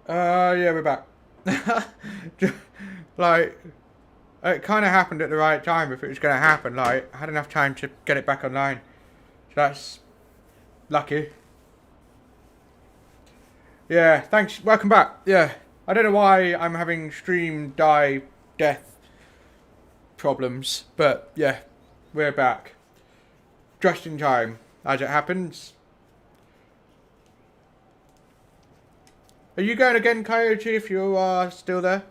Yeah, we're back. Like, it kind of happened at the right time if it was going to happen. Like, I had enough time to get it back online. So that's lucky. Yeah, thanks. Welcome back. Yeah, I don't know why I'm having stream die death problems, but yeah, we're back. Just in time, as it happens. Are you going again, Coyote, if you are still there?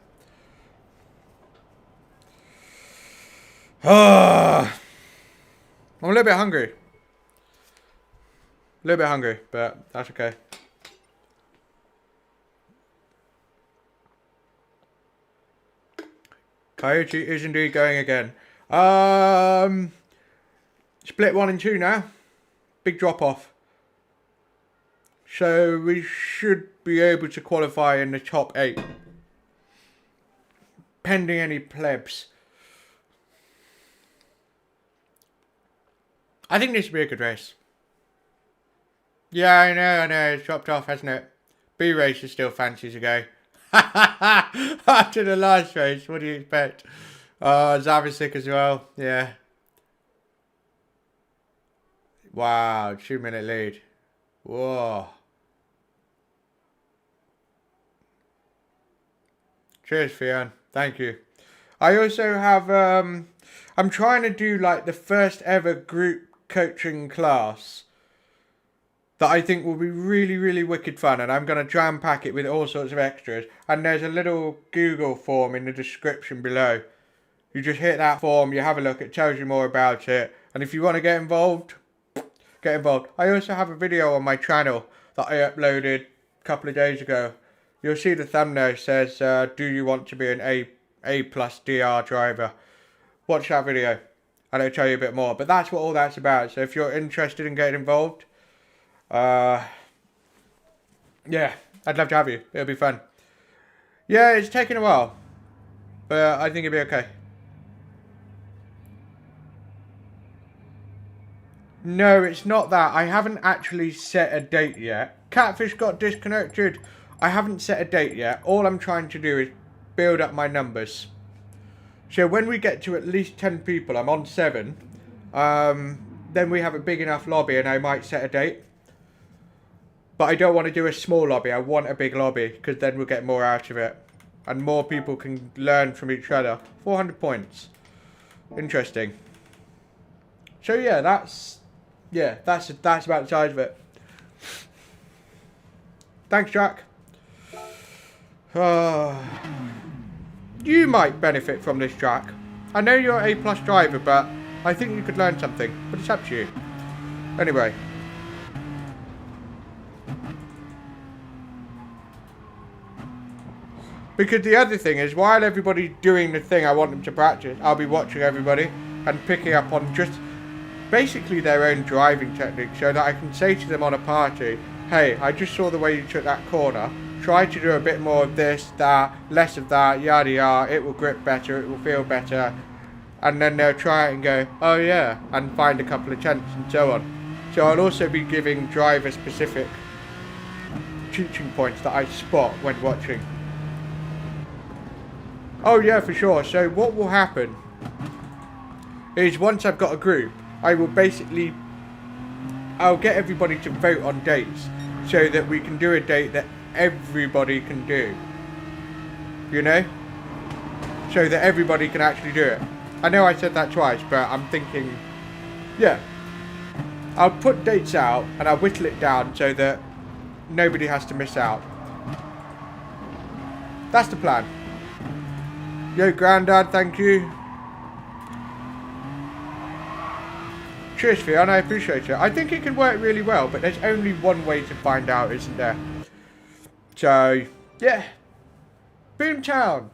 Ah, I'm a little bit hungry. A little bit hungry, but that's okay. Coyote is indeed going again. Split 1 and 2 now. Big drop off. So we should be able to qualify in the top 8. Pending any plebs. I think this will be a good race. Yeah, I know. It's dropped off, hasn't it? B race is still fancy to go. After the last race, what do you expect? Zavisic as well, yeah. Wow, 2-minute lead. Whoa. Cheers, Fian. Thank you. I also have, I'm trying to do like the first ever group coaching class that I think will be really, really wicked fun, and I'm going to jam pack it with all sorts of extras. And there's a little Google form in the description below. You just hit that form, you have a look, it tells you more about it. And if you want to get involved, get involved. I also have a video on my channel that I uploaded a couple of days ago. You'll see the thumbnail says, do you want to be an A+ DR driver? Watch that video and it'll tell you a bit more. But that's what all that's about. So if you're interested in getting involved, yeah, I'd love to have you. It'll be fun. Yeah, it's taken a while, but I think it'll be okay. No, it's not that. I haven't actually set a date yet. Catfish got disconnected. I haven't set a date yet. All I'm trying to do is build up my numbers. So when we get to at least 10 people, I'm on 7. Then we have a big enough lobby and I might set a date. But I don't want to do a small lobby. I want a big lobby because then we'll get more out of it. And more people can learn from each other. 400 points. Interesting. So yeah, that's about the size of it. Thanks, Jack. You might benefit from this track. I know you're an A+ driver, but I think you could learn something. But it's up to you. Anyway. Because the other thing is, while everybody's doing the thing I want them to practice, I'll be watching everybody and picking up on just basically their own driving technique so that I can say to them on a party, hey, I just saw the way you took that corner. Try to do a bit more of this, that, less of that, yada yada. It will grip better, it will feel better. And then they'll try it and go, oh yeah, and find a couple of chants and so on. So I'll also be giving driver-specific teaching points that I spot when watching. Oh yeah, for sure. So what will happen is once I've got a group, I'll get everybody to vote on dates so that we can do a date that everybody can do. You know? So that everybody can actually do it. I know I said that twice, but I'm thinking, yeah. I'll put dates out and I'll whittle it down so that nobody has to miss out. That's the plan. Yo, Grandad, thank you. Cheers, Fiona, I appreciate it. I think it can work really well, but there's only one way to find out, isn't there? So, yeah. Boomtown.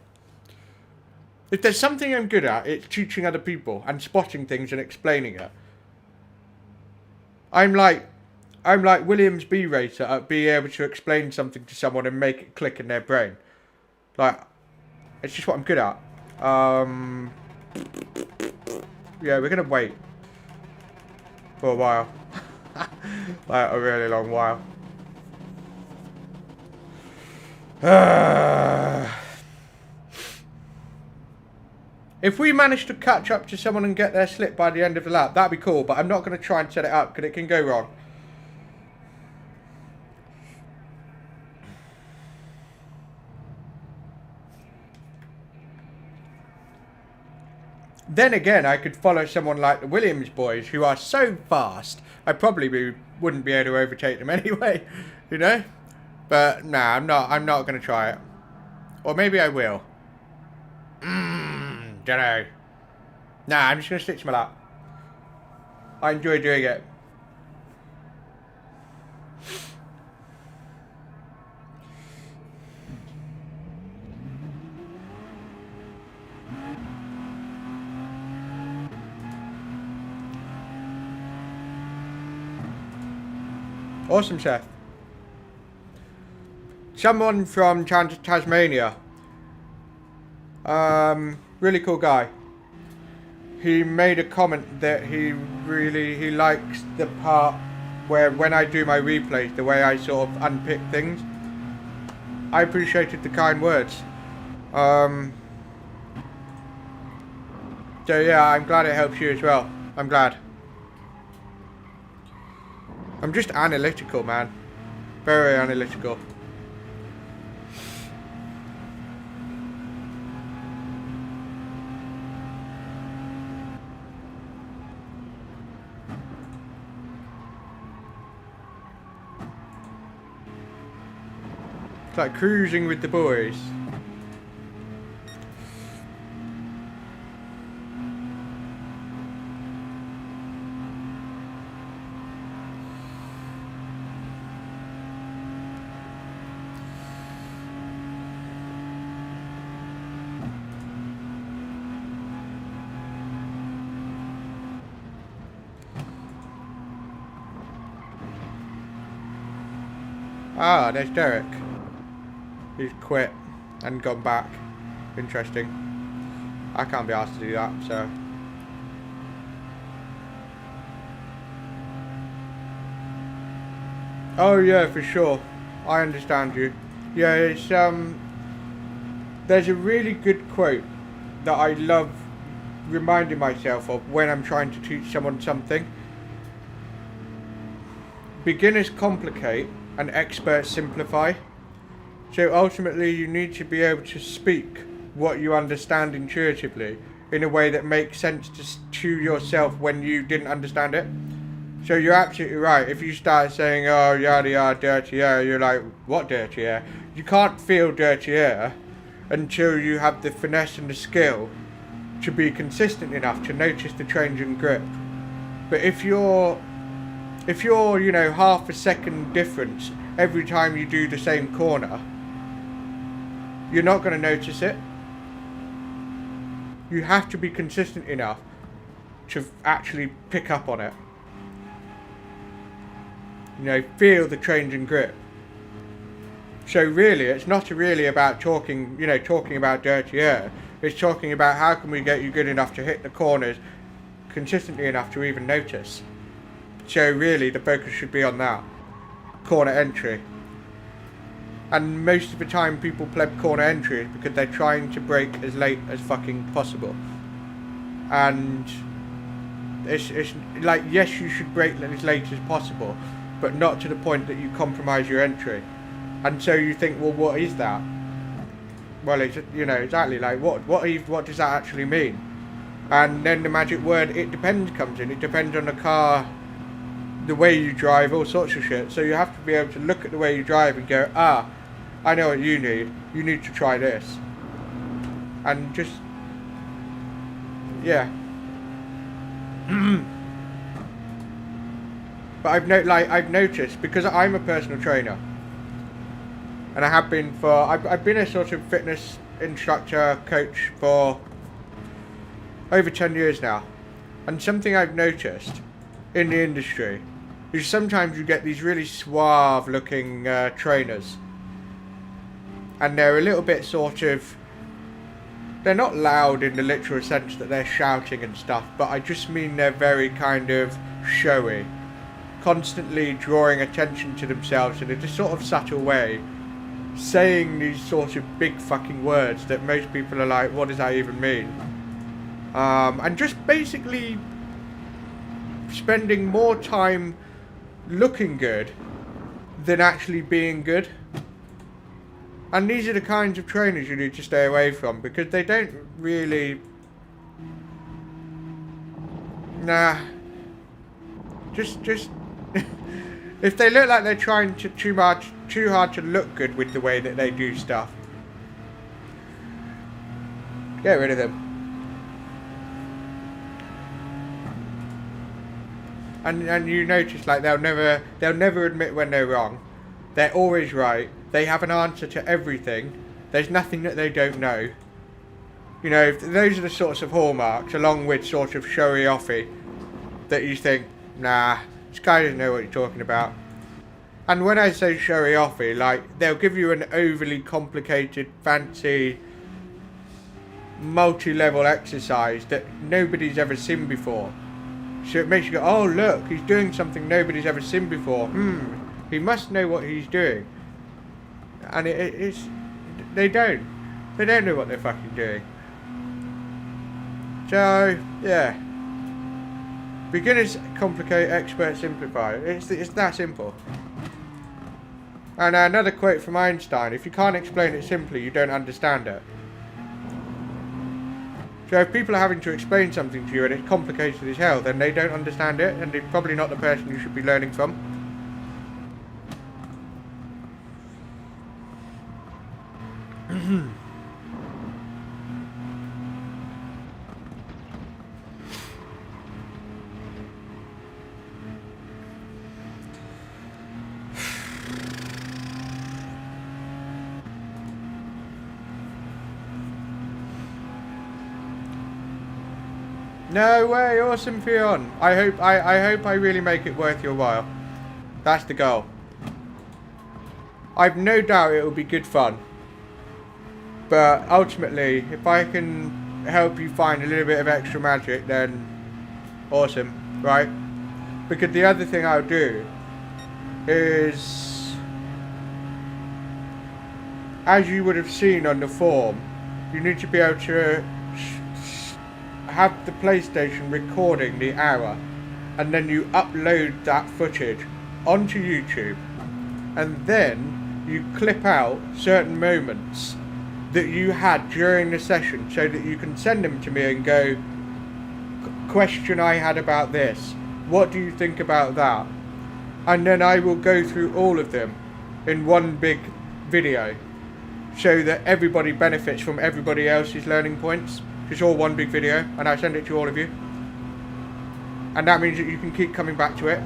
If there's something I'm good at, it's teaching other people and spotting things and explaining it. I'm like Williams B Racer at being able to explain something to someone and make it click in their brain. Like, it's just what I'm good at. Yeah, we're gonna wait for a while. Like a really long while. If we manage to catch up to someone and get their slip by the end of the lap, that'd be cool, but I'm not going to try and set it up because it can go wrong. Then again, I could follow someone like the Williams boys, who are so fast, I probably wouldn't be able to overtake them anyway, you know? But nah, I'm not going to try it. Or maybe I will. Dunno. Nah, I'm just going to stick to my lap. I enjoy doing it. Awesome, Seth. Someone from Tasmania. Really cool guy. He made a comment that he likes the part where when I do my replays, the way I sort of unpick things. I appreciated the kind words. So yeah, I'm glad it helps you as well. I'm glad. I'm just analytical, man. Very analytical. It's like cruising with the boys. Ah, there's Derek. He's quit and gone back. Interesting. I can't be asked to do that, so. Oh yeah, for sure. I understand you. Yeah, it's there's a really good quote that I love reminding myself of when I'm trying to teach someone something. Beginners complicate and experts simplify. So ultimately you need to be able to speak what you understand intuitively in a way that makes sense to yourself when you didn't understand it. So you're absolutely right. If you start saying, oh, yada yada, dirty air, you're like, what dirty air? You can't feel dirty air until you have the finesse and the skill to be consistent enough to notice the change in grip. But if you're, you know, half a second difference every time you do the same corner, you're not going to notice it. You have to be consistent enough to actually pick up on it. You know, feel the change in grip. So really, it's not really about talking about dirty air. It's talking about how can we get you good enough to hit the corners consistently enough to even notice. So really, the focus should be on that. Corner entry. And most of the time people pleb corner entries because they're trying to brake as late as fucking possible. And it's like, yes, you should brake as late as possible, but not to the point that you compromise your entry. And so you think, well, what is that? Well, it's, you know, exactly, like, what does that actually mean? And then the magic word, it depends, comes in. It depends on the car, the way you drive, all sorts of shit. So you have to be able to look at the way you drive and go, ah, I know what you need. You need to try this. And just, yeah. But I've noticed, because I'm a personal trainer, and I have been for, I've been a sort of fitness instructor, coach for over 10 years now. And something I've noticed in the industry is sometimes you get these really suave looking trainers. And they're a little bit sort of, they're not loud in the literal sense that they're shouting and stuff, but I just mean they're very kind of showy. Constantly drawing attention to themselves in a just sort of subtle way. saying these sort of big fucking words that most people are like, what does that even mean? And just basically spending more time looking good than actually being good. And these are the kinds of trainers you need to stay away from, because they don't really... Nah. Just if they look like they're trying to too hard to look good with the way that they do stuff, get rid of them. And you notice, like, they'll never admit when they're wrong. They're always right. They have an answer to everything. There's nothing that they don't know. You know, those are the sorts of hallmarks, along with sort of showy-offy, that you think, nah, this guy doesn't know what you're talking about. And when I say showy-offy, like, they'll give you an overly complicated, fancy, multi-level exercise that nobody's ever seen before. So it makes you go, oh look, he's doing something nobody's ever seen before. He must know what he's doing. And it's they don't know what they're fucking doing. So yeah, beginners complicate, experts simplify. It's that simple. And another quote from Einstein: if you can't explain it simply, you don't understand it. So if people are having to explain something to you and it's complicated as hell, then they don't understand it, and they're probably not the person you should be learning from. No way, awesome Fion. I hope I really make it worth your while. That's the goal. I've no doubt it will be good fun. But ultimately, if I can help you find a little bit of extra magic, then awesome, right? Because the other thing I'll do is, as you would have seen on the form, you need to be able to have the PlayStation recording the hour, and then you upload that footage onto YouTube, and then you clip out certain moments that you had during the session, so that you can send them to me and go, question I had about this, what do you think about that? And then I will go through all of them in one big video, so that everybody benefits from everybody else's learning points. It's all one big video, and I send it to all of you. And that means that you can keep coming back to it,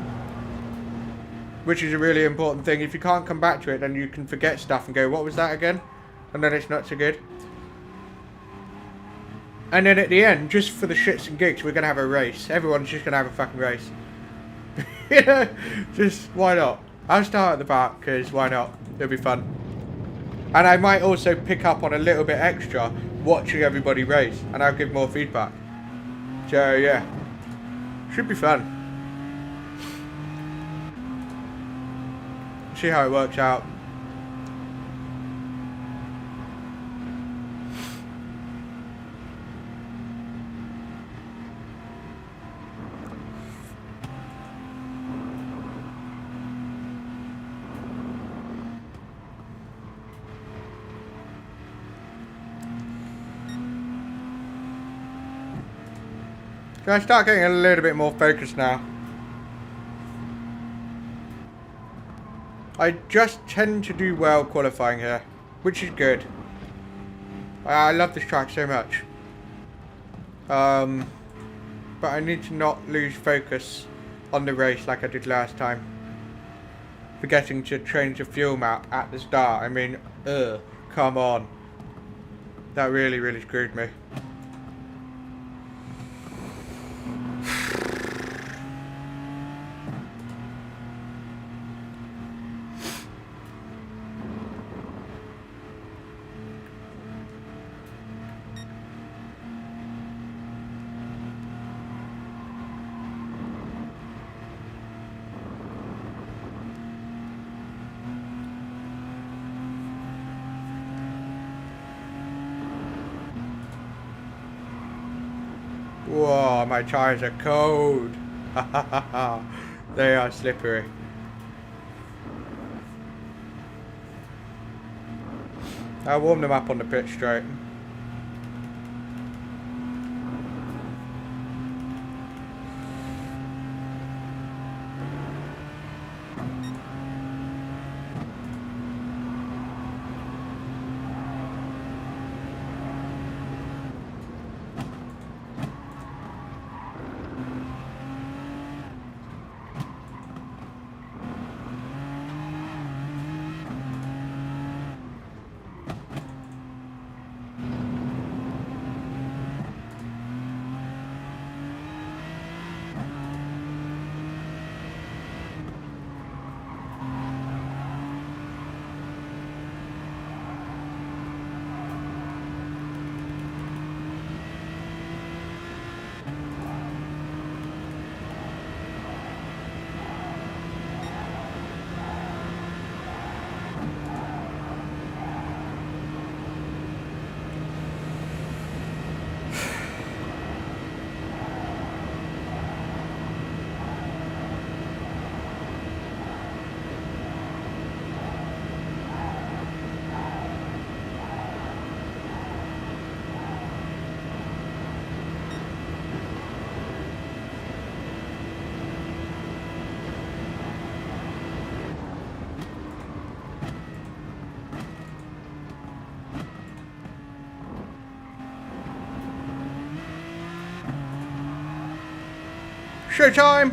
which is a really important thing. If you can't come back to it, then you can forget stuff and go, what was that again? And then it's not so good. And then at the end, just for the shits and gigs, we're going to have a race. Everyone's just going to have a fucking race. You know, just why not? I'll start at the back, because why not? It'll be fun. And I might also pick up on a little bit extra watching everybody race, and I'll give more feedback. So yeah, should be fun. See how it works out. So I start getting a little bit more focused now. I just tend to do well qualifying here, which is good. I love this track so much. But I need to not lose focus on the race like I did last time. Forgetting to change the fuel map at the start. I mean, come on. That really, really screwed me. Whoa, my tyres are cold. They are slippery. I'll warm them up on the pit straight. Showtime!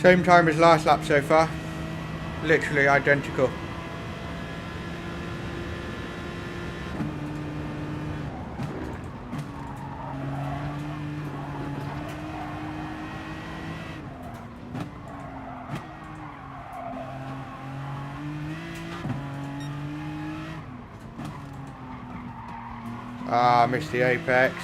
Same time as last lap so far. Literally identical. Ah, missed the apex.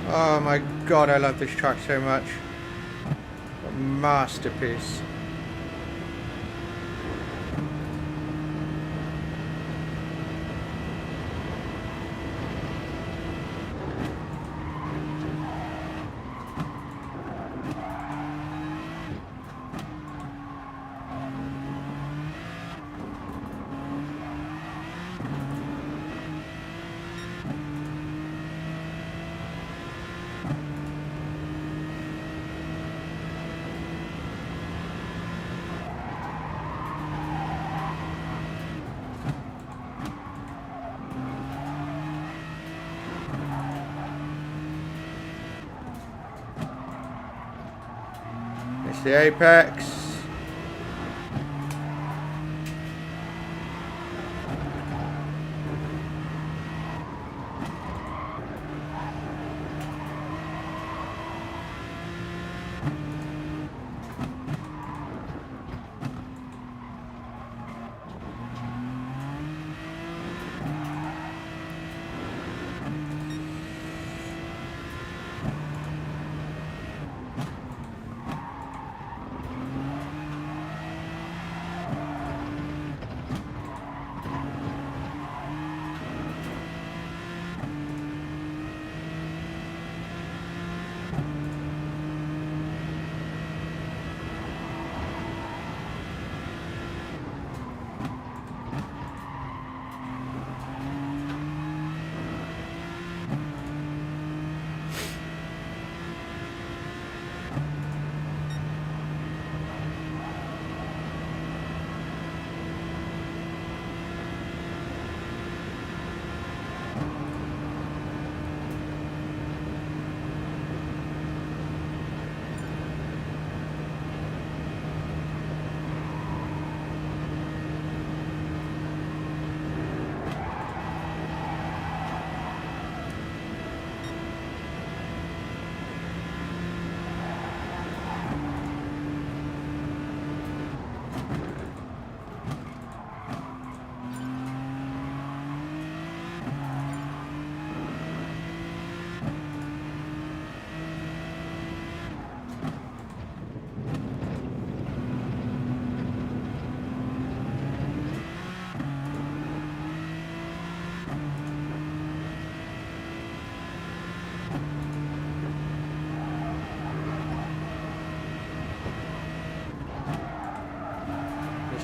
Oh my god, I love this track so much. A masterpiece. It's the apex.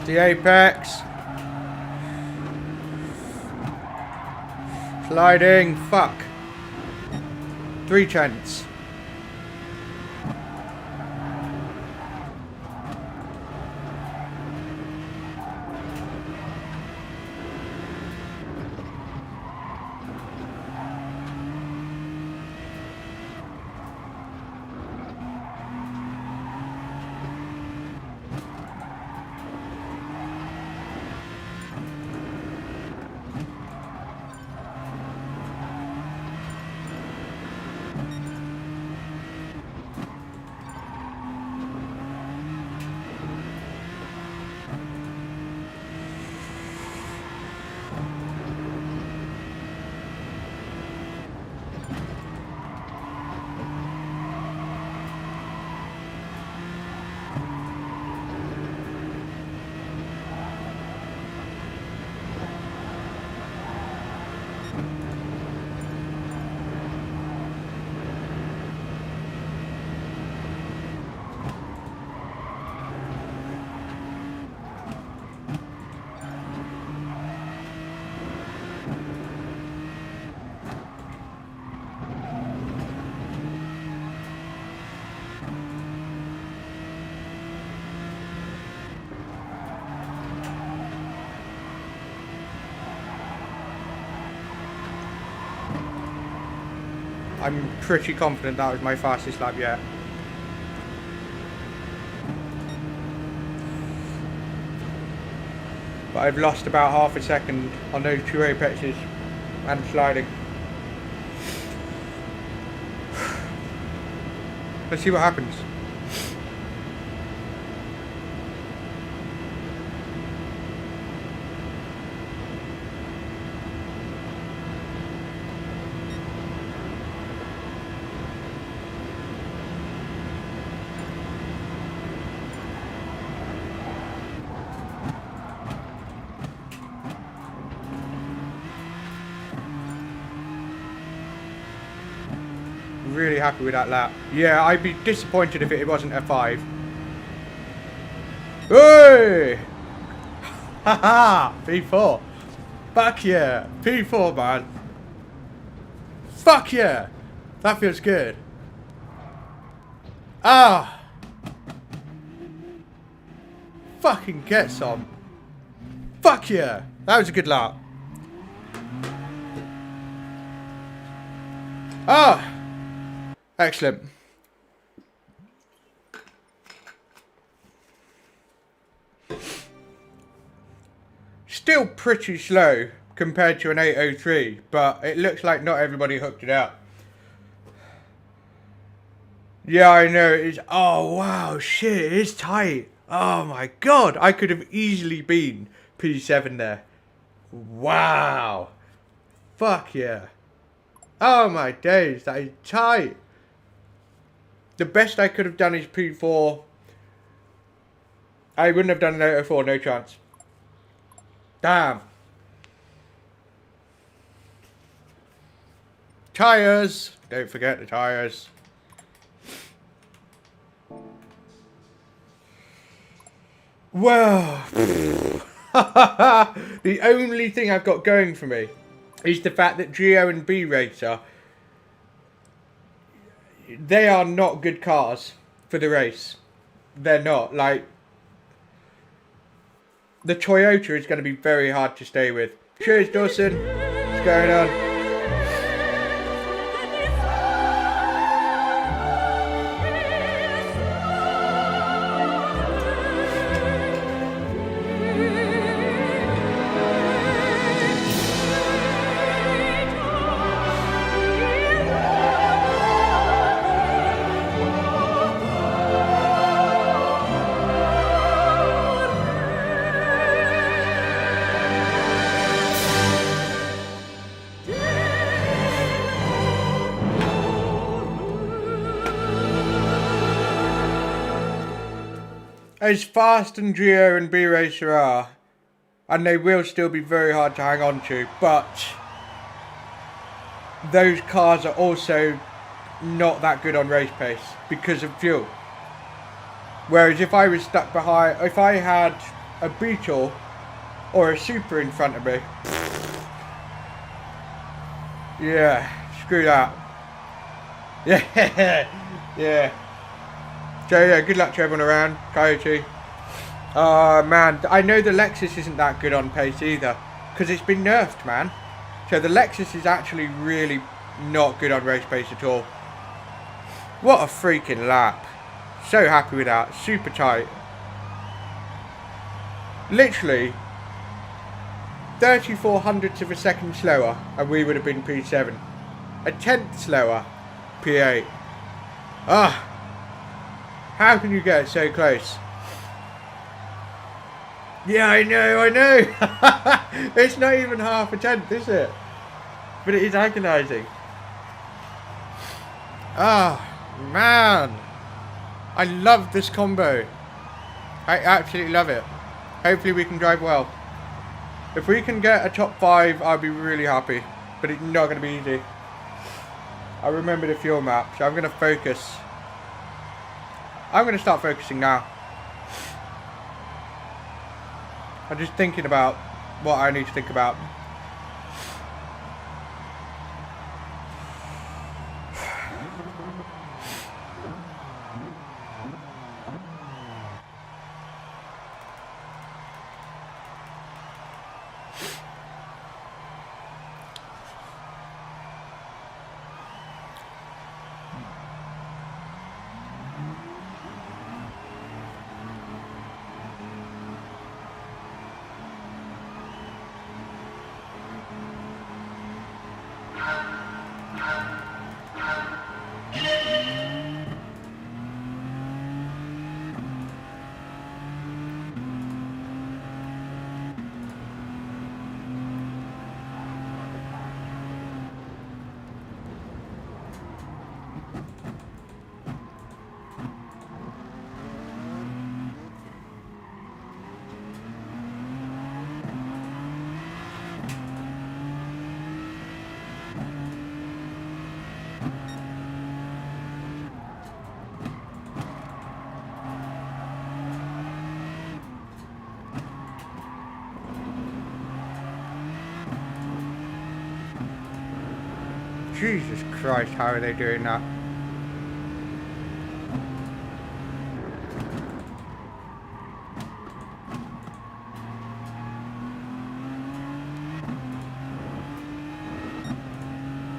The apex. Sliding. Fuck. 3/10. I'm pretty confident that was my fastest lap yet. But I've lost about half a second on those two apexes and sliding. Let's see what happens. Really happy with that lap. Yeah, I'd be disappointed if it wasn't F5. Hey! Haha! P4. Fuck yeah! P4, man. Fuck yeah! That feels good. Ah! Fucking get some. Fuck yeah! That was a good lap. Ah! Excellent. still pretty slow compared to an 803, but it looks like not everybody hooked it up. Yeah, I know, it is. Oh, wow, shit, it is tight. Oh my god, I could have easily been P7 there. Wow. Fuck yeah. Oh my days, that is tight. The best I could have done is P4. I wouldn't have done an 804, no chance. Damn. Tyres. Don't forget the tyres. Well, the only thing I've got going for me is the fact that Geo and B Racer, they are not good cars for the race. They're not. Like, the Toyota is going to be very hard to stay with. Cheers, Dawson. What's going on? As fast and Geo and B Racer are, and they will still be very hard to hang on to, but those cars are also not that good on race pace because of fuel. Whereas if I was stuck behind, if I had a Beetle or a Super in front of me, yeah, screw that. Yeah, yeah. So yeah, good luck to everyone around, Coyote. Man, I know the Lexus isn't that good on pace either, because it's been nerfed, man. So the Lexus is actually really not good on race pace at all. What a freaking lap. So happy with that, super tight. Literally, 34 hundredths of a second slower, and we would have been P7. A tenth slower, P8. Ah. How can you get so close? Yeah, I know. It's not even half a tenth, is it? But it is agonising. Ah, man. I love this combo. I absolutely love it. Hopefully we can drive well. If we can get a top 5, I'll be really happy. But it's not going to be easy. I remember the fuel map, so I'm going to focus. I'm going to start focusing now. I'm just thinking about what I need to think about. Jesus Christ, how are they doing that?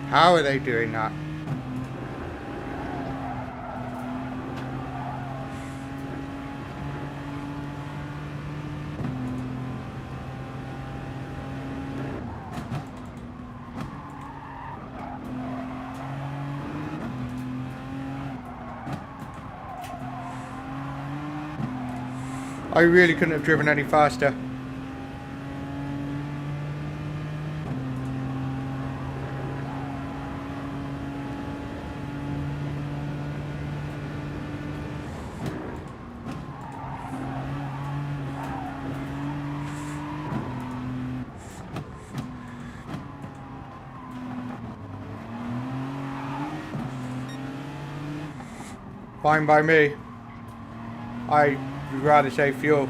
How are they doing that? I really couldn't have driven any faster. Fine by me. I'd rather save fuel.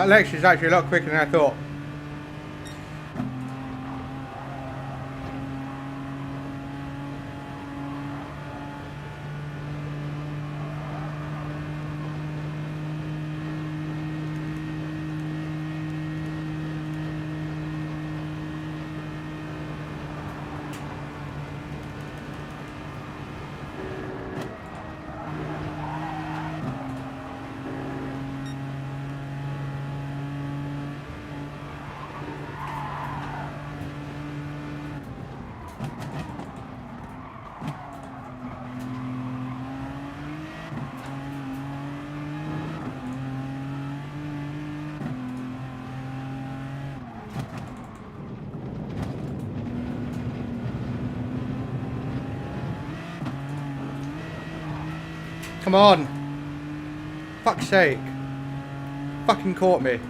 That lecture is actually a lot quicker than I thought. Come on. Fuck's sake. Fucking caught me.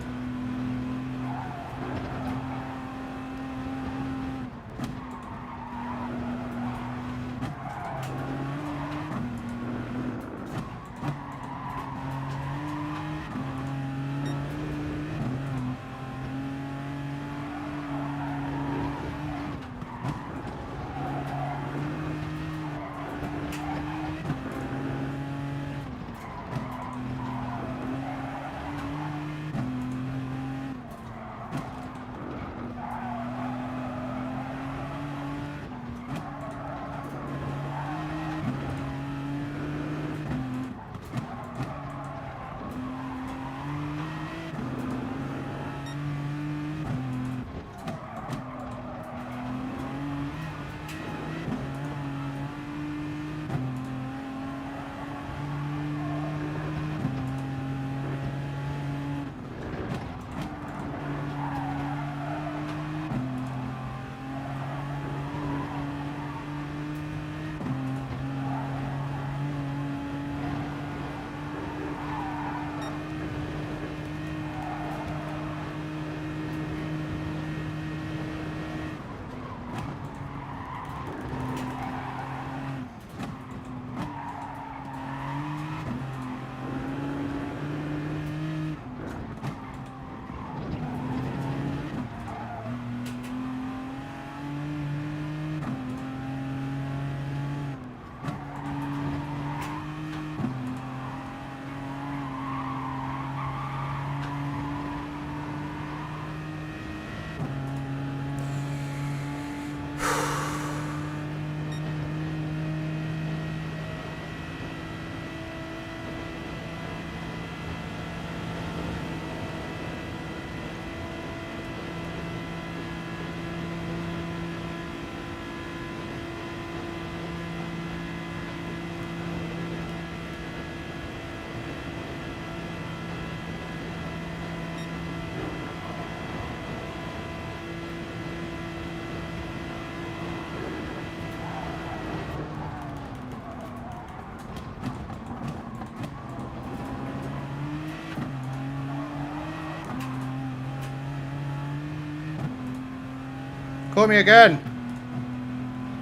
Call me again.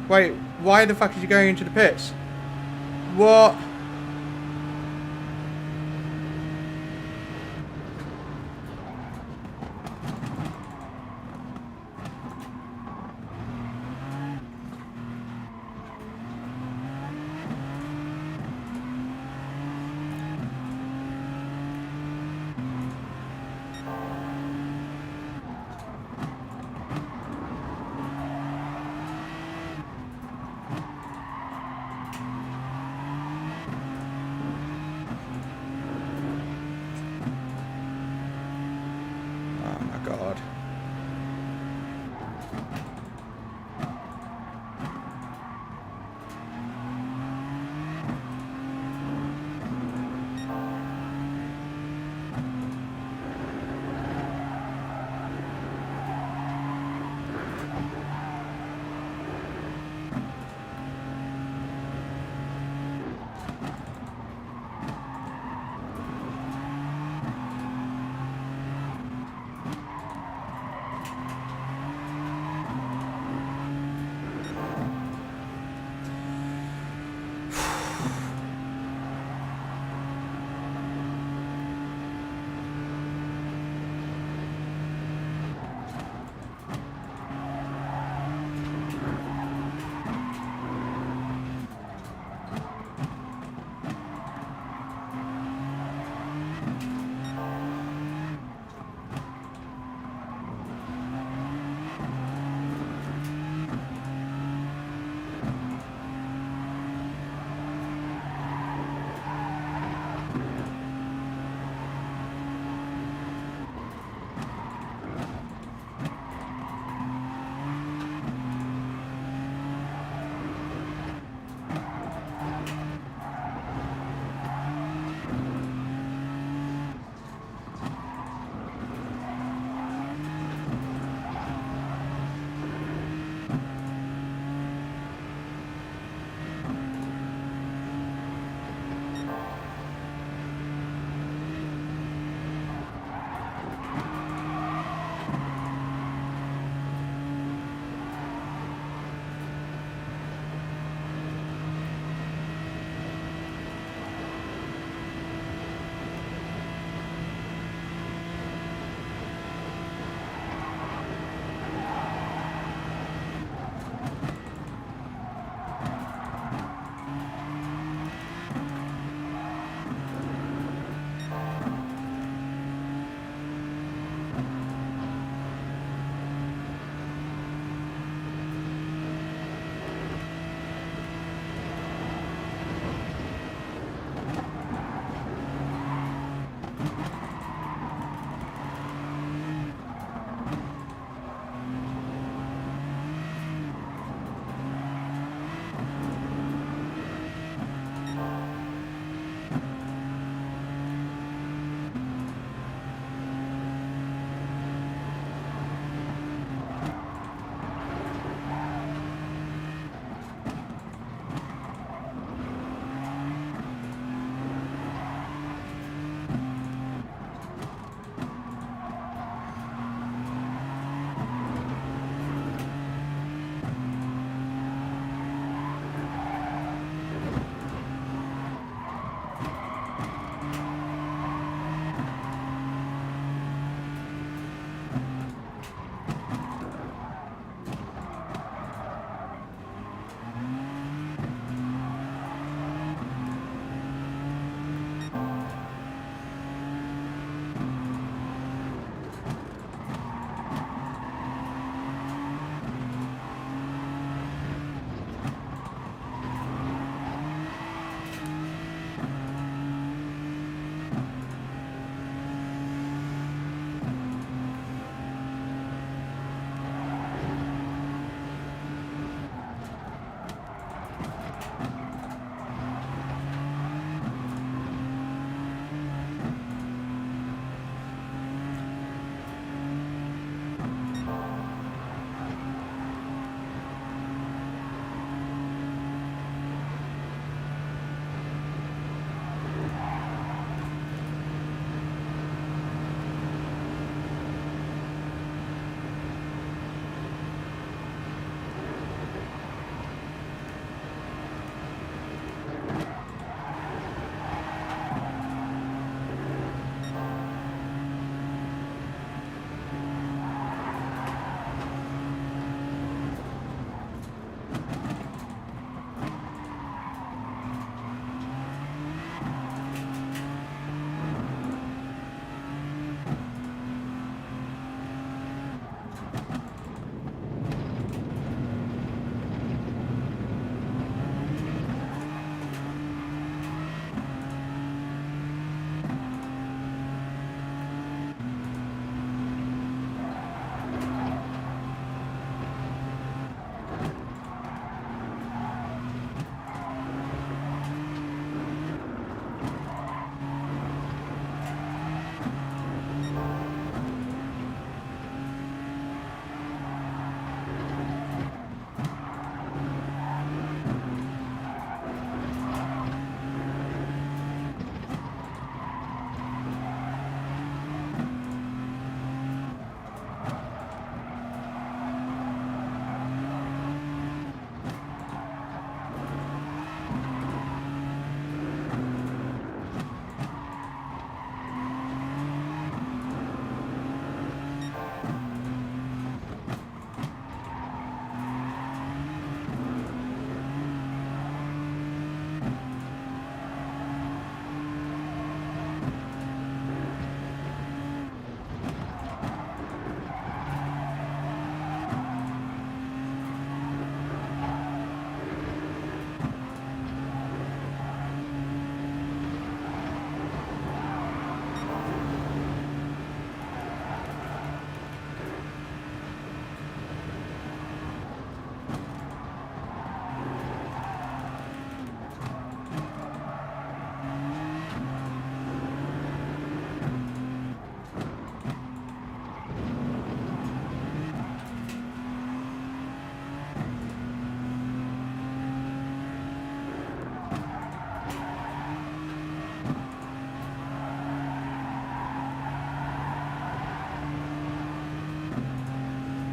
Wait, why the fuck is he going into the pits? What?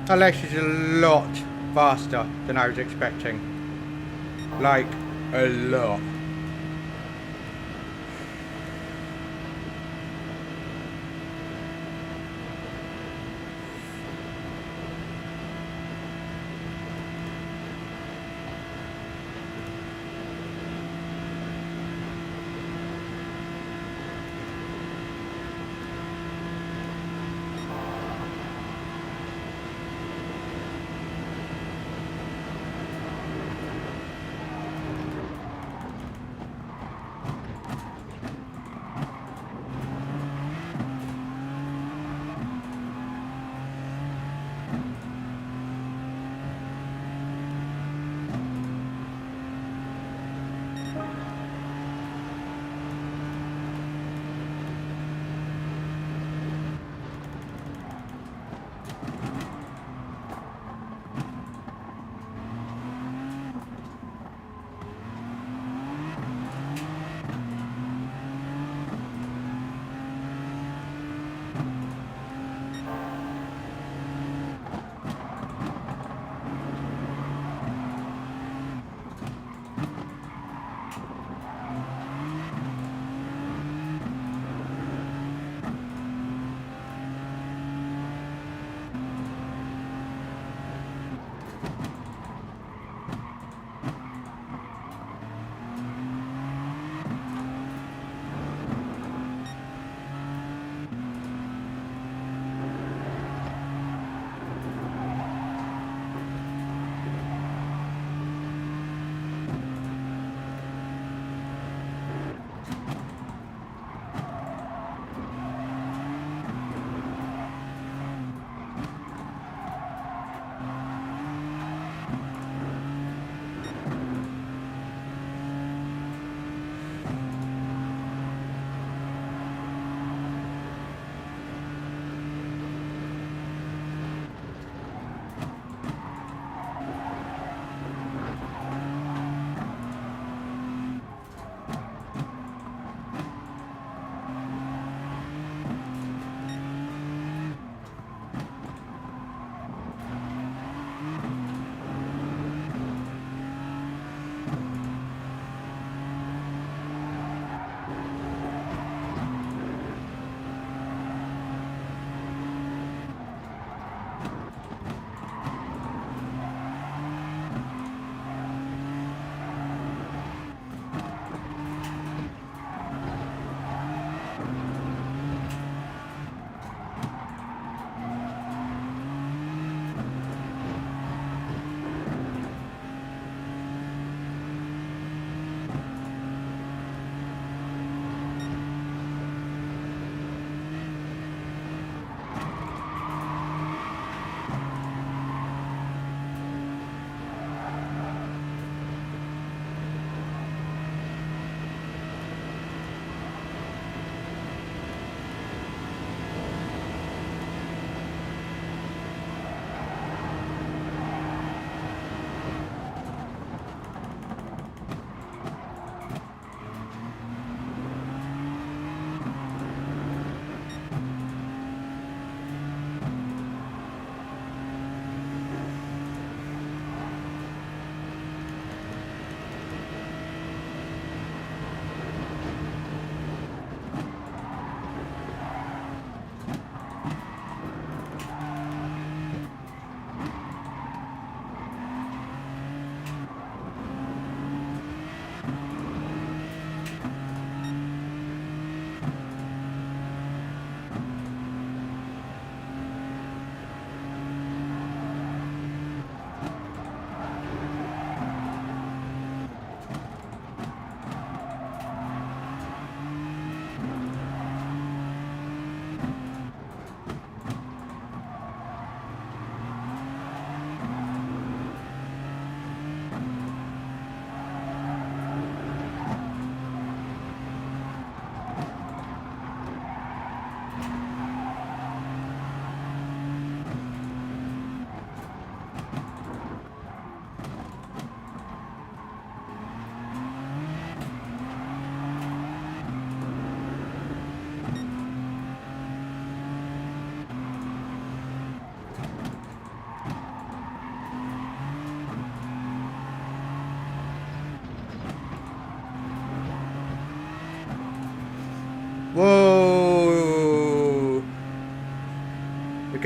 Unless it's a lot faster than I was expecting. Like, a lot.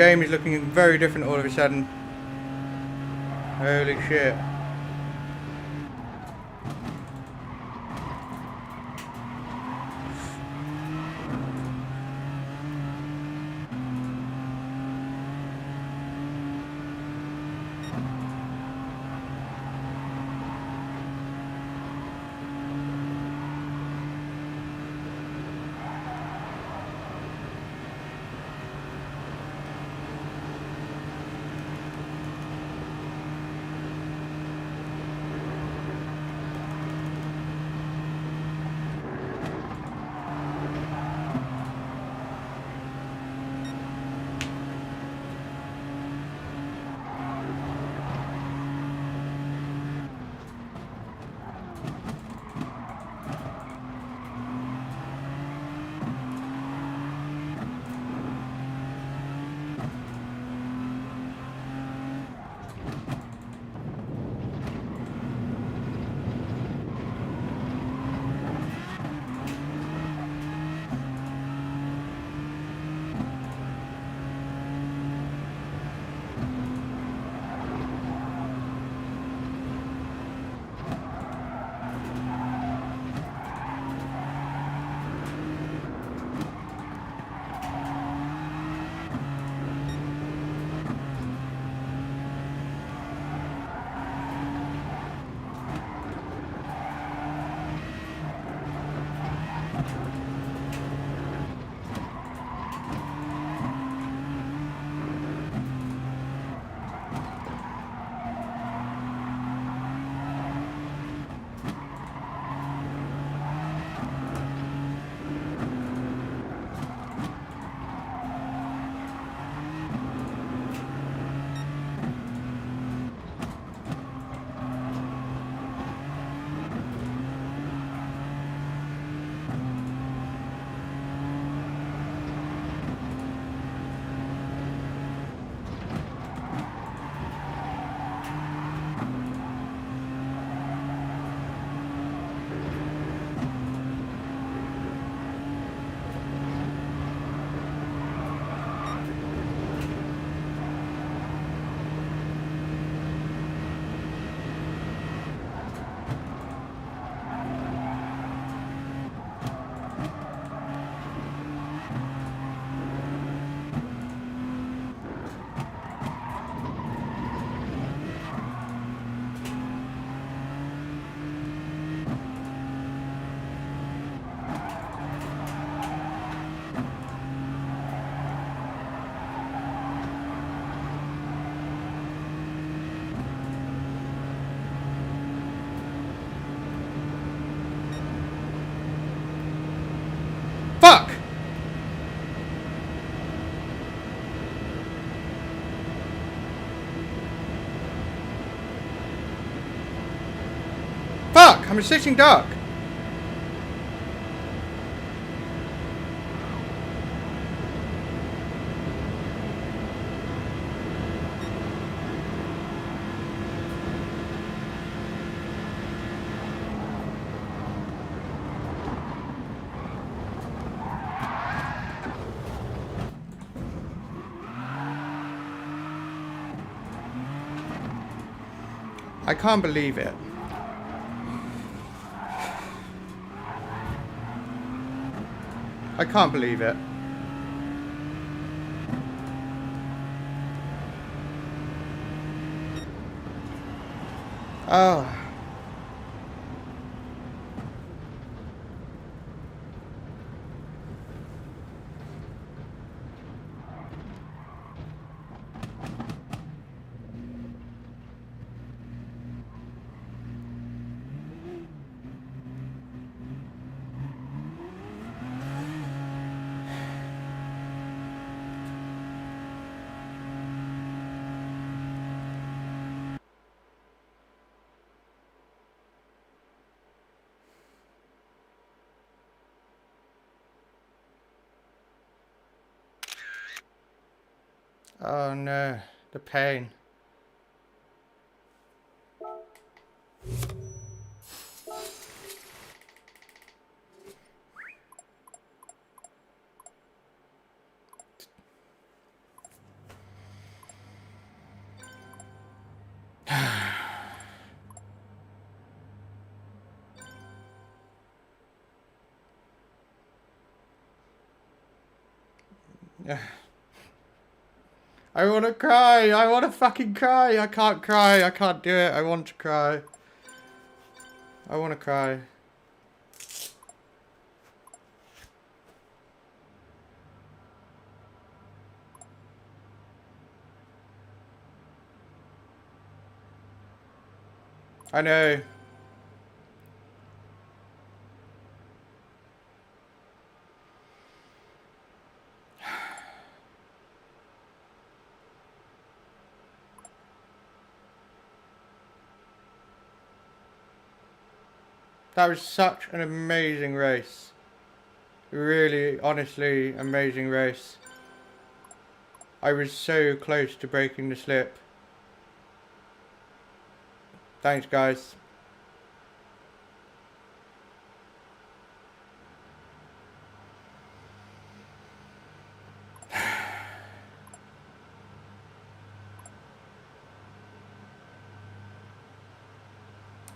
game is looking very different all of a sudden. Holy shit. Fuck! Fuck! I'm a sitting duck! I can't believe it. I can't believe it. Oh. Oh no, the pain. I want to cry. I want to fucking cry. I can't cry. I can't do it. I want to cry. I want to cry. I know. That was such an amazing race. Really, honestly, amazing race. I was so close to breaking the slip. Thanks, guys.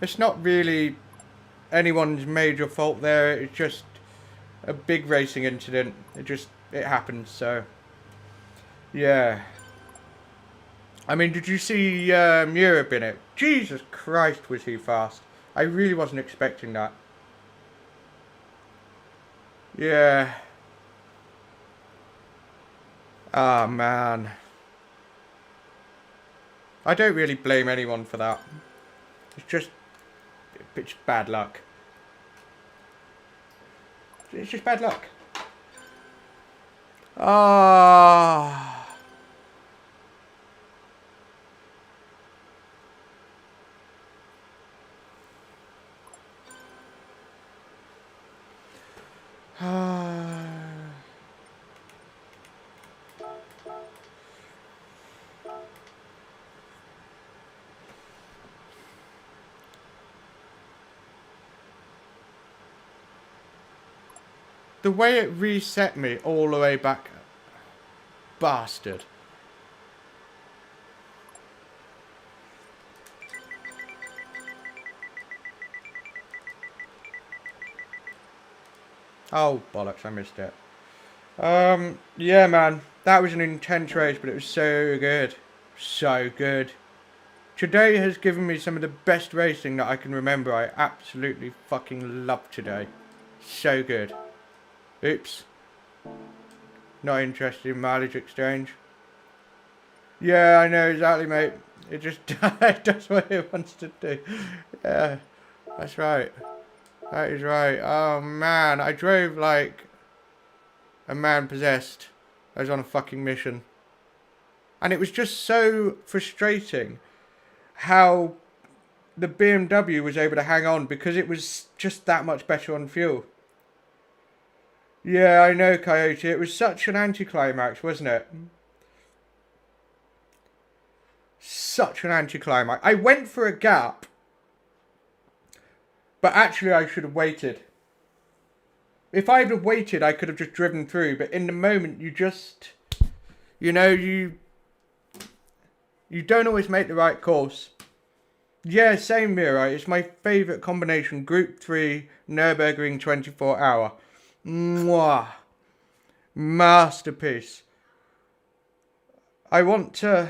It's not really anyone's major fault there. It's just a big racing incident. It happens, so yeah. I mean, did you see Europe in it? Jesus Christ, was he fast. I really wasn't expecting that. Yeah. Ah, man. I don't really blame anyone for that. It's just bad luck. It's just bad luck. Ah. The way it reset me all the way back. Bastard. Oh, bollocks, I missed it. Yeah, man. That was an intense race, but it was so good. So good. Today has given me some of the best racing that I can remember. I absolutely fucking love today. So good. Oops. Not interested in mileage exchange. Yeah, I know, exactly, mate. It just it does what it wants to do. Yeah, that's right. That is right. Oh, man. I drove like a man possessed. I was on a fucking mission. And it was just so frustrating how the BMW was able to hang on because it was just that much better on fuel. Yeah, I know, Coyote. It was such an anticlimax, wasn't it? Such an anticlimax. I went for a gap, but actually I should have waited. If I had waited, I could have just driven through, but in the moment, you just, you know, you don't always make the right course. Yeah, same here, right? It's my favourite combination. Group 3, Nürburgring 24 hour. Mwah. Masterpiece. I want to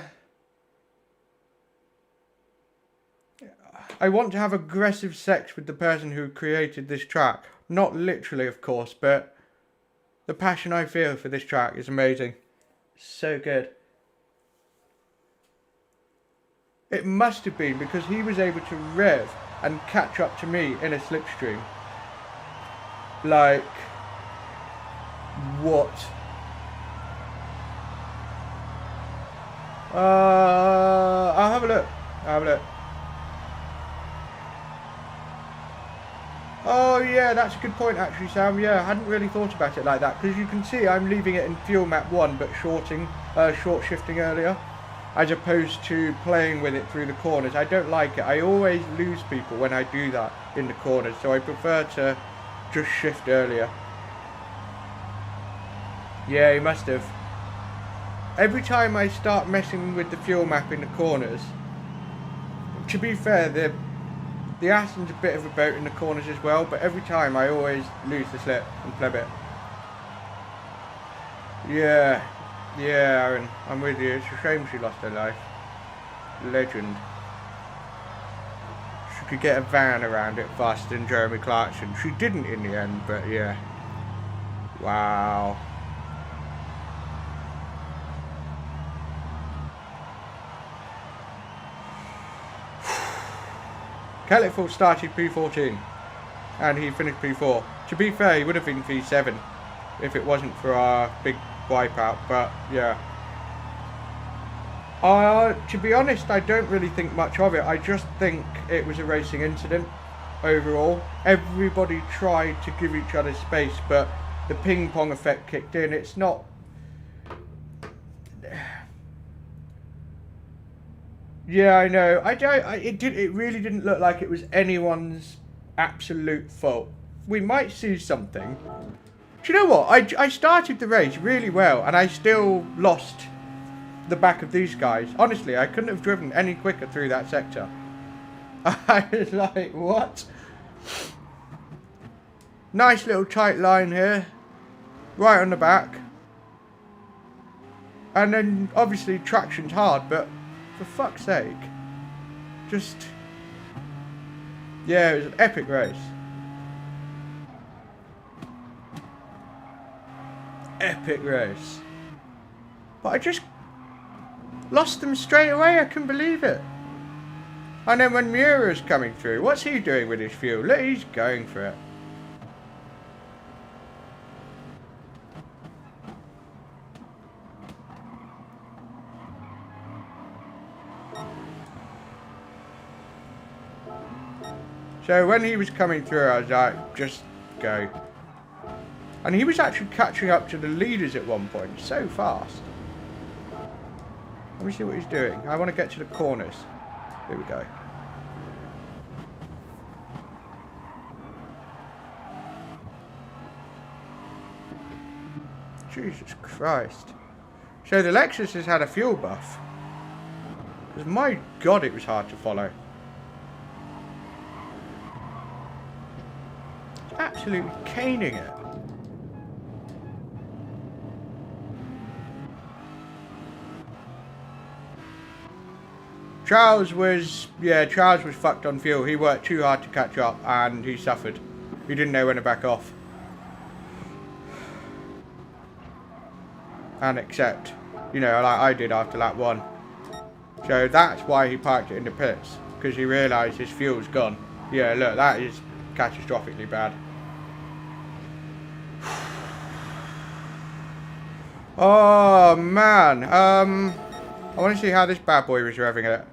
have aggressive sex with the person who created this track. Not literally, of course, but the passion I feel for this track is amazing. So good. It must have been because he was able to rev and catch up to me in a slipstream. Like, what? I'll have a look. Oh yeah, that's a good point actually, Sam. Yeah, I hadn't really thought about it like that because you can see I'm leaving it in fuel map 1 but short shifting earlier as opposed to playing with it through the corners. I don't like it. I always lose people when I do that in the corners, so I prefer to just shift earlier. Yeah, he must have. Every time I start messing with the fuel map in the corners, to be fair, the Aston's a bit of a boat in the corners as well, but every time I always lose the slip and pleb it. Yeah, Yeah, Aaron, I'm with you. It's a shame she lost her life. Legend. She could get a van around it faster than Jeremy Clarkson. She didn't in the end, but yeah. Wow. Kellyford started P14 and he finished P4. To be fair, he would have been P7 if it wasn't for our big wipeout, but yeah. To be honest, I don't really think much of it. I just think it was a racing incident overall. Everybody tried to give each other space, but the ping pong effect kicked in. It's not... Yeah, I know. It really didn't look like it was anyone's absolute fault. We might see something. Do you know what? I started the race really well, and I still lost the back of these guys. Honestly, I couldn't have driven any quicker through that sector. I was like, what? Nice little tight line here. Right on the back. And then, obviously, traction's hard, but for fuck's sake. Just... Yeah, it was an epic race. Epic race. But I just lost them straight away. I couldn't believe it. And then when Miura's coming through, what's he doing with his fuel? Look, he's going for it. So when he was coming through, I was like, just go. And he was actually catching up to the leaders at one point, so fast. Let me see what he's doing. I want to get to the corners. Here we go. Jesus Christ. So the Lexus has had a fuel buff. Because my God, it was hard to follow. Absolutely caning it. Charles was fucked on fuel. He worked too hard to catch up and he suffered. He didn't know when to back off. And accept, you know, like I did after lap 1. So that's why he parked it in the pits. Because he realised his fuel's gone. Yeah, look, that is catastrophically bad. Oh man, I want to see how this bad boy was revving it.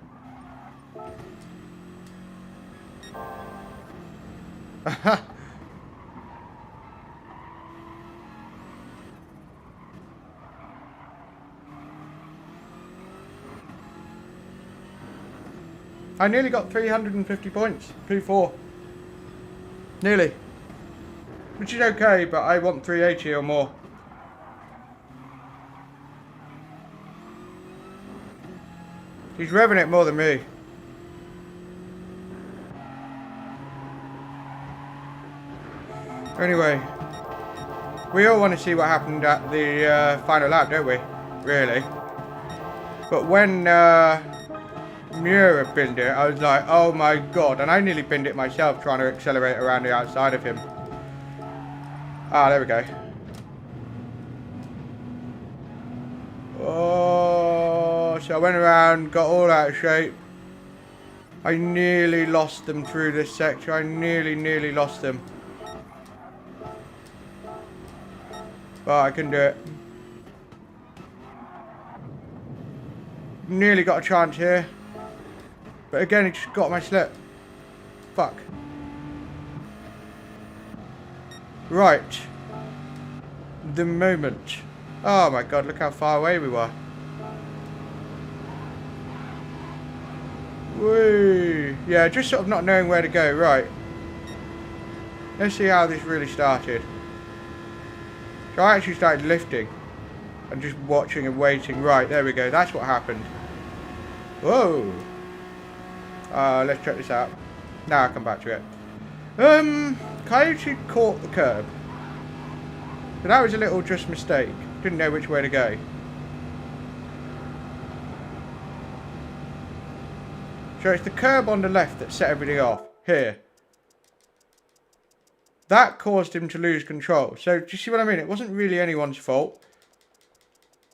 I nearly got 350 points, P4. Nearly. Which is okay, but I want 380 or more. He's revving it more than me. Anyway, we all want to see what happened at the final lap, don't we? Really. But when Miura binned it, I was like, oh my God. And I nearly binned it myself trying to accelerate around the outside of him. Ah, there we go. Oh, so I went around, got all out of shape. I nearly lost them through this sector. I nearly lost them. But I can do it. Nearly got a chance here. But again, it just got my slip. Fuck. Right. The moment. Oh my God, look how far away we were. Woo. Yeah, just sort of not knowing where to go. Right. Let's see how this really started. So I actually started lifting. And just watching and waiting. Right, there we go. That's what happened. Whoa. Let's check this out. Now I'll come back to it. Coyote caught the curb. So that was a little just mistake. Didn't know which way to go. So it's the curb on the left that set everything off. Here. That caused him to lose control. So do you see what I mean? It wasn't really anyone's fault.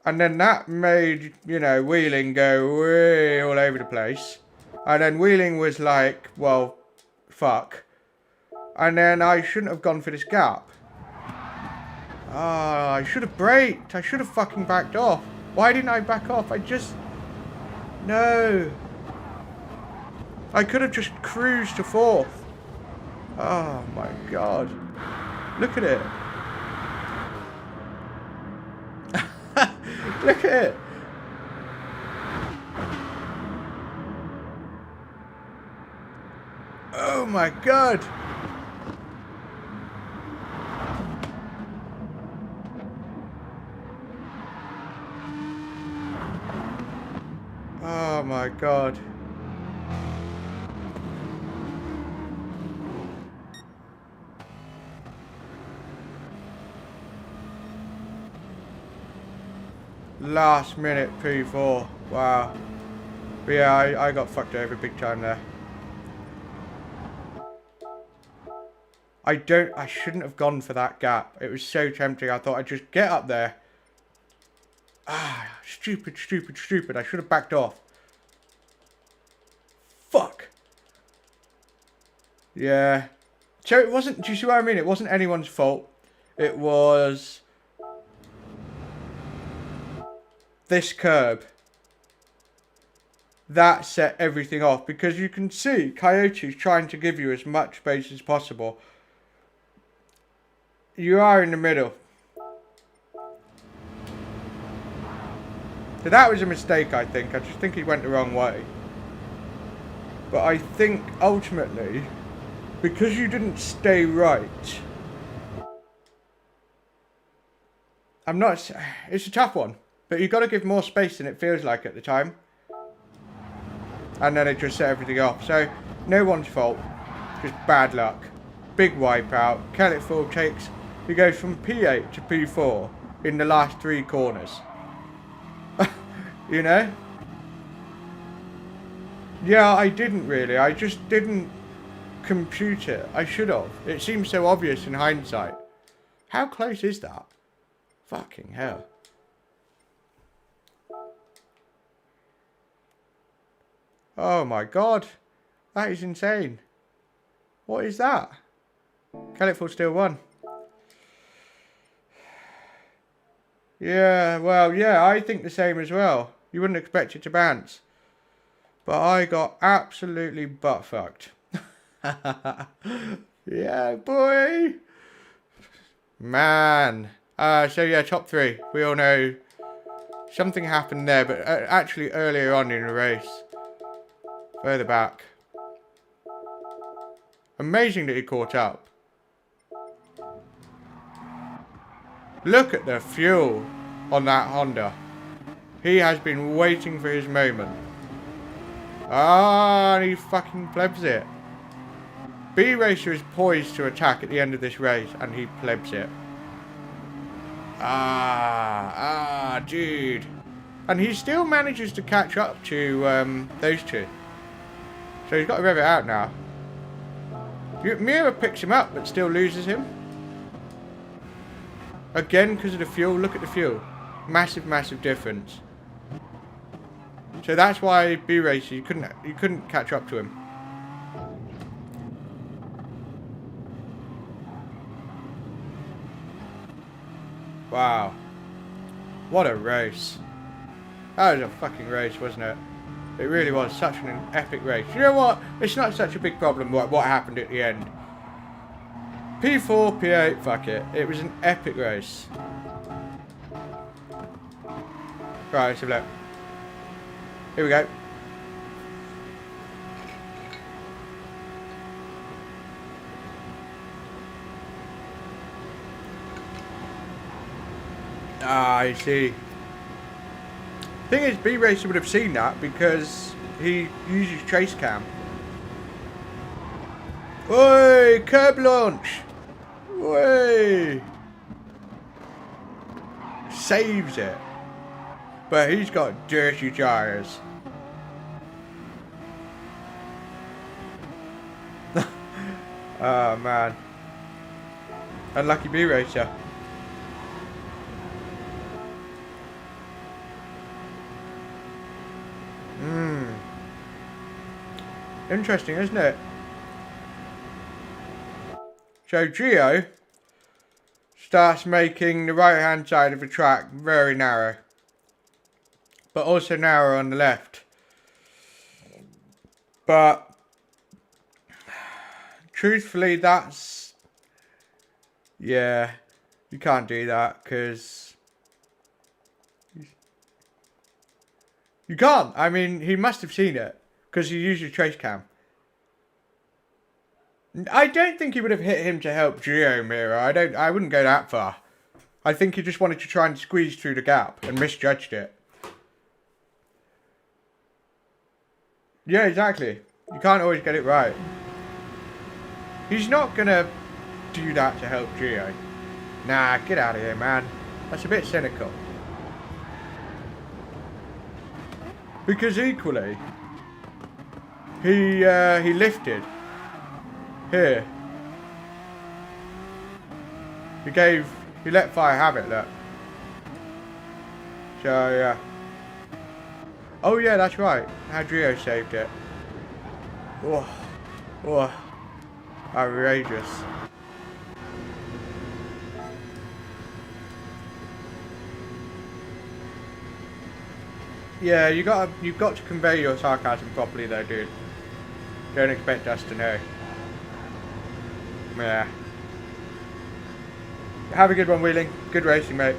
And then that made, you know, wheeling go way all over the place. And then wheeling was like, well, fuck. And then I shouldn't have gone for this gap. Ah, I should have braked. I should have fucking backed off. Why didn't I back off? No. I could have just cruised to fourth. Oh my god. Look at it. Look at it. Oh my god. Oh my god. Last minute P4. Wow. But yeah, I got fucked over big time there. I shouldn't have gone for that gap. It was so tempting. I thought I'd just get up there. Ah, stupid. I should have backed off. Fuck. Yeah. So it wasn't, do you see what I mean? It wasn't anyone's fault. It was this curb. That set everything off. Because you can see Coyote's trying to give you as much space as possible. You are in the middle. So that was a mistake, I think. I just think he went the wrong way. But I think, ultimately, because you didn't stay right... It's a tough one. But you've got to give more space than it feels like at the time. And then it just set everything off. So, no one's fault. Just bad luck. Big wipeout. Kelletful takes... He goes from P8 to P4 in the last 3 corners. You know? Yeah, I didn't really. I just didn't compute it. I should have. It seems so obvious in hindsight. How close is that? Fucking hell. Oh my god. That is insane. What is that? Kelletful still won. Yeah, well, yeah, I think the same as well. You wouldn't expect it to bounce. But I got absolutely butt fucked. Yeah, boy. Man. So yeah, top 3. We all know something happened there, but actually earlier on in the race. Further back. Amazing that he caught up. Look at the fuel on that Honda. He has been waiting for his moment. Ah, and he fucking plebs it. B-Racer is poised to attack at the end of this race, and he plebs it. Dude. And he still manages to catch up to those two. So he's got to rev it out now. Mira picks him up, but still loses him. Again, because of the fuel. Look at the fuel. Massive, massive difference. So that's why B-Racer, you couldn't catch up to him. Wow. What a race. That was a fucking race, wasn't it? It really was such an epic race. You know what? It's not such a big problem what happened at the end. P4, P8, fuck it. It was an epic race. Right, let's have a look. Here we go. Ah, I see. Thing is, B-Racer would have seen that because he uses trace cam. Oi, curb launch. Oi. Saves it. But he's got dirty tyres. Oh man. Unlucky B racer. Interesting, isn't it? So Geo starts making the right hand side of the track very narrow, but also narrow on the left. But truthfully, that's, yeah, you can't do that because you can't. I mean, he must have seen it because he used a trace cam. I don't think he would have hit him to help Geo Mira. I wouldn't go that far. I think he just wanted to try and squeeze through the gap and misjudged it. Yeah, exactly. You can't always get it right. He's not gonna do that to help Geo. Nah, get out of here, man. That's a bit cynical. Because equally, he lifted. Here. He let fire have it, look. So, yeah. Oh, yeah, that's right. Adrio saved it. Oh. Oh. Outrageous. Yeah, you've got to convey your sarcasm properly though, dude. Don't expect us to know. Yeah. Have a good one, Wheeling. Good racing, mate.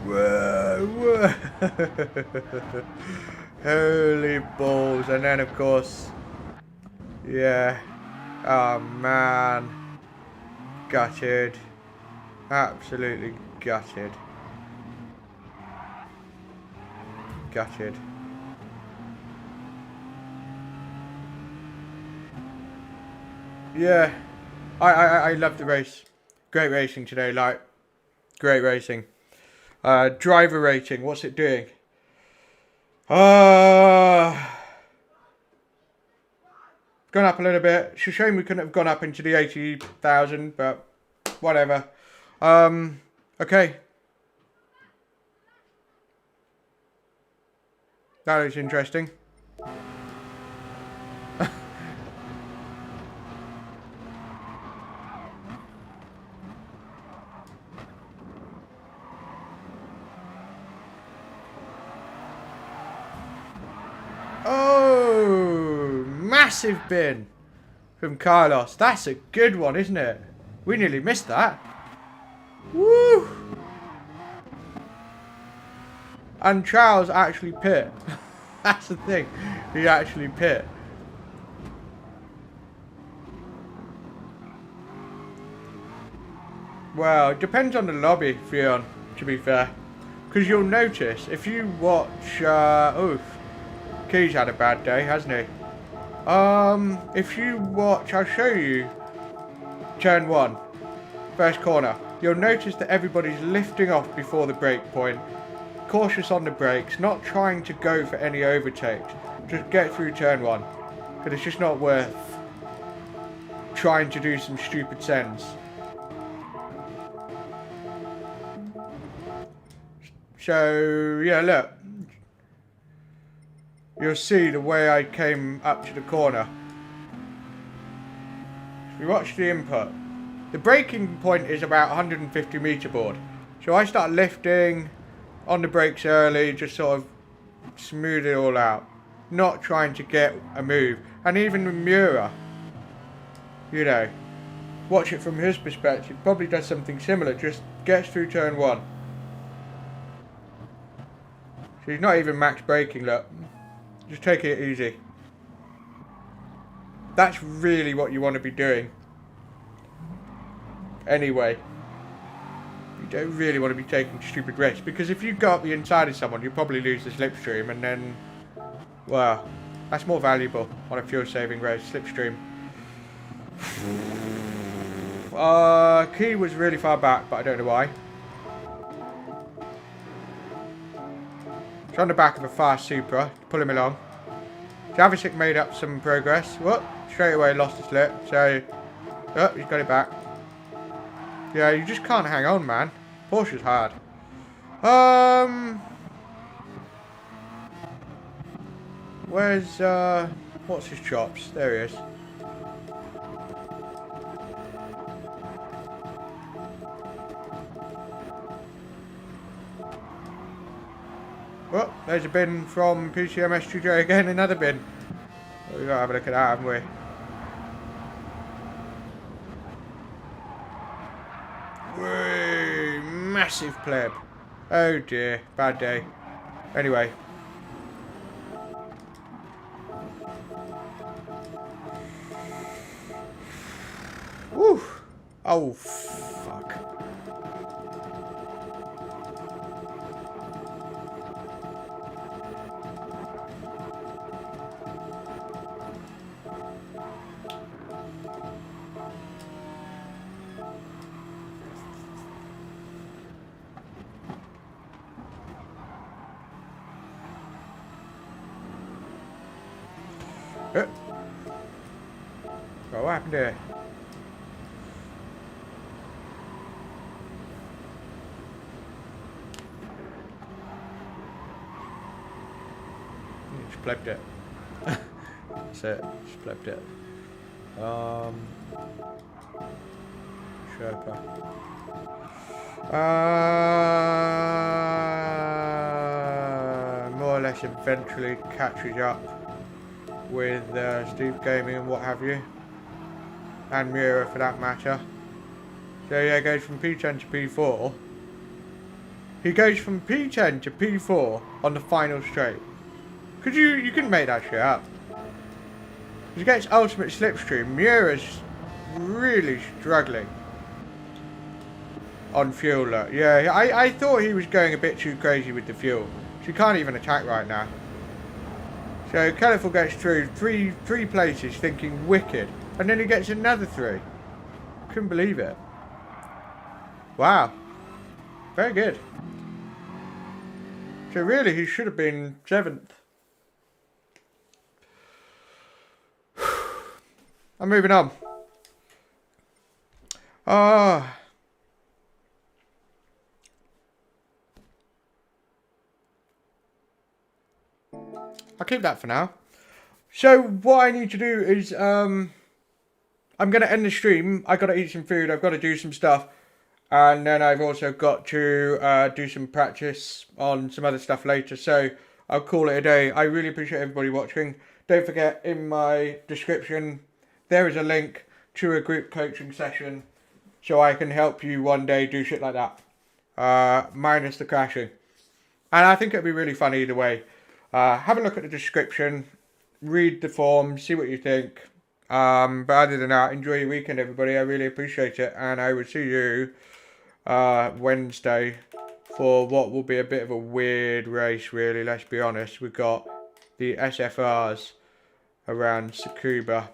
Whoa, whoa. Holy balls. And then, of course, yeah. Oh, man. Gutted. Absolutely gutted. Gutted. Yeah, I love the race. Great racing today, like, great racing. Driver rating, what's it doing? Gone up a little bit. It's a shame we couldn't have gone up into the 80,000, but whatever. Okay. That is interesting. Oh, massive bin from Carlos. That's a good one, isn't it? We nearly missed that. Woo! And Charles actually pit. That's the thing. He actually pit. Well, it depends on the lobby, Fionn, to be fair. Because you'll notice, if you watch... oof. Key's had a bad day, hasn't he? If you watch... I'll show you. Turn 1. First corner. You'll notice that everybody's lifting off before the brake point. Cautious on the brakes. Not trying to go for any overtakes. Just get through turn 1. Because it's just not worth trying to do some stupid sends. So, yeah, look. You'll see the way I came up to the corner. If you watch the input, the braking point is about 150 meter board. So I start lifting on the brakes early, just sort of smooth it all out. Not trying to get a move. And even with Mura, you know, watch it from his perspective, probably does something similar, just gets through turn 1. So he's not even max braking, look. Just take it easy. That's really what you want to be doing. Anyway. You don't really want to be taking stupid risks. Because if you go up the inside of someone, you'll probably lose the slipstream. And then, well, that's more valuable on a fuel saving race. Slipstream. Key was really far back, but I don't know why. It's on the back of a fast Supra. Pull him along. Javicic made up some progress. What? Straight away lost his lip. So, oh, he's got it back. Yeah, you just can't hang on, man. Porsche's hard. Where's, what's his chops? There he is. Oh, there's a bin from PCMS Studio again, another bin. We've got to have a look at that, haven't we? Whee! Massive pleb. Oh dear, bad day. Anyway. Woo! Oh, fuck. Well, what happened here? Just plebbed it. That's it. Just plebbed it. Sherpa. More or less eventually catches up with Steve Gaming and what have you, and Mura for that matter. So yeah, it goes from P10 to P4. He goes from P10 to P4 on the final straight. Could you couldn't make that shit up. He gets ultimate slipstream. Mura's really struggling on fuel. Yeah, I thought he was going a bit too crazy with the fuel. She can't even attack right now. So Colourful gets through three places thinking wicked, and then he gets another 3. Couldn't believe it. Wow. Very good. So really he should have been 7th. I'm moving on. I'll keep that for now. So what I need to do is I'm going to end the stream. I've got to eat some food. I've got to do some stuff. And then I've also got to do some practice on some other stuff later. So I'll call it a day. I really appreciate everybody watching. Don't forget, in my description, there is a link to a group coaching session. So I can help you one day do shit like that. Minus the crashing. And I think it'll be really fun either way. Have a look at the description, read the form, see what you think. But other than that, enjoy your weekend, everybody. I really appreciate it. And I will see you Wednesday for what will be a bit of a weird race, really. Let's be honest. We've got the SFRs around Tsukuba.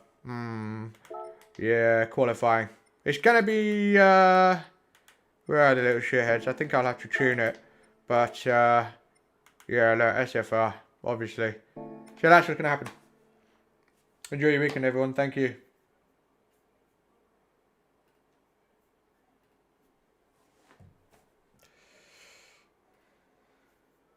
Yeah, qualifying. It's going to be... where are the little shitheads? I think I'll have to tune it. But... yeah, look, SFR, obviously. So that's what's going to happen. Enjoy your weekend, everyone. Thank you.